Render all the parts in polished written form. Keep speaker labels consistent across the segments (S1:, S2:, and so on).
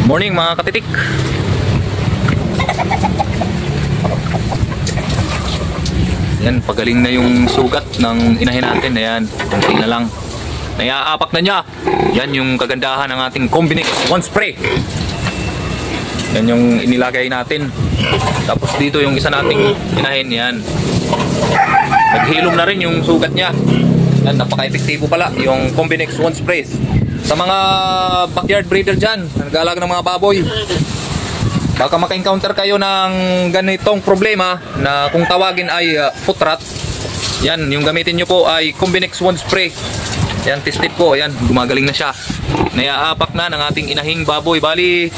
S1: Morning mga katitik. Yan, pagaling na yung sugat ng inahin natin. Ayan, kunti na lang. Naiaapak na niya. Yan yung kagandahan ng ating Combinex One Spray. Yan yung inilagay natin. Tapos dito yung isa nating inahin. Yan, naghilom na rin yung sugat niya. Yan, napaka-epektibo pala yung Combinex One Spray. Sa mga backyard breeder dyan, nag-aalaga ng mga baboy, baka maka-encounter kayo ng ganitong problema na kung tawagin ay foot rot. Yan, yung gamitin nyo po ay Combinex One Spray. Yan, tested ko. Yan, gumagaling na siya. Naiaapak na ng ating inahing baboy. Bali,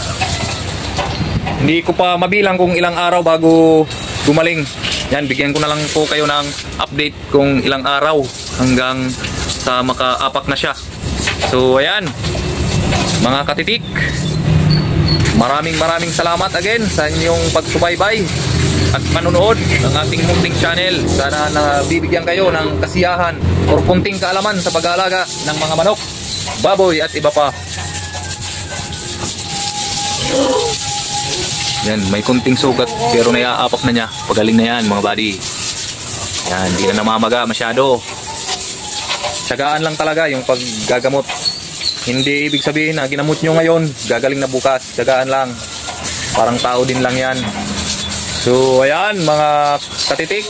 S1: hindi ko pa mabilang kung ilang araw bago gumaling. Yan, bigyan ko na lang po kayo ng update kung ilang araw hanggang sa makaapak na siya. So ayan, mga katitik, maraming salamat again sa inyong pagsubaybay at manunood ng ating munting channel. Sana nabibigyan kayo ng kasiyahan o kunting kaalaman sa pag-aalaga ng mga manok, baboy at iba pa. Yan, may kunting sugat pero naiaapak na niya. Pagaling na yan mga buddy. Yan, hindi na namamaga masyado. Tsagaan lang talaga yung paggagamot. Hindi ibig sabihin na ginamot nyo ngayon, gagaling na bukas. Tsagaan lang. Parang tao din lang yan. So ayan mga katitik.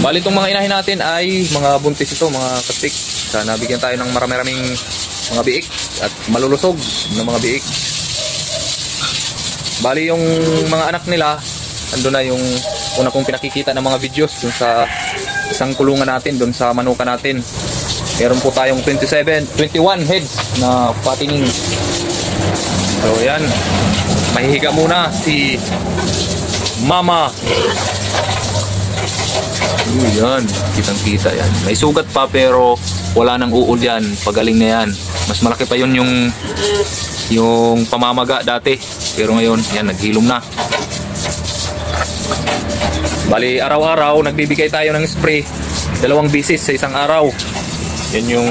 S1: Bali itong mga inahin natin ay mga buntis ito mga katitik. Sana bigyan tayo ng marami-raming mga biik at malulusog ng mga biik. Bali yung mga anak nila, ando na yung una kong pinakikita ng mga videos dun sa isang kulungan natin, dun sa manuka natin. Meron po tayong 21 heads na fattening. So yan, mahihiga muna si Mama. Yan, kitang kita yan. May sugat pa pero wala nang uod yan. Pagaling na yan. Mas malaki pa yun yung pamamaga dati. Pero ngayon, yan, naghilom na. Bali, araw-araw nagbibigay tayo ng spray 2 bisis sa isang araw. Yan yung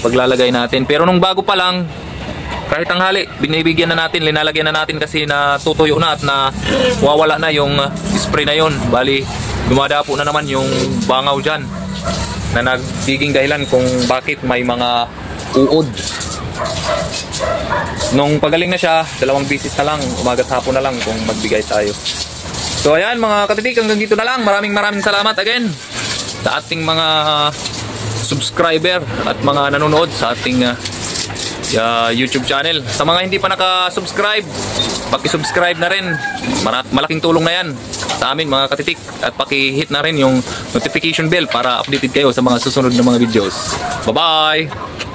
S1: paglalagay natin. Pero nung bago pa lang, kahit tanghali, binibigyan na natin, linalagyan na natin kasi natutuyo na at na wawala na yung spray na yon. Bali, dumadapo na naman yung bangaw dyan na nagiging dahilan kung bakit may mga uod. Nung pagaling na siya, 2 bisis na lang, umaga at hapon na lang kung magbigay tayo. So ayan mga katitik, hanggang dito na lang. Maraming salamat again sa ating mga subscriber at mga nanonood sa ating YouTube channel. Sa mga hindi pa naka-subscribe, paki-subscribe na rin. Malaking tulong na yan sa amin mga katitik. At paki-hit na rin yung notification bell para updated kayo sa mga susunod na mga videos. Bye-bye!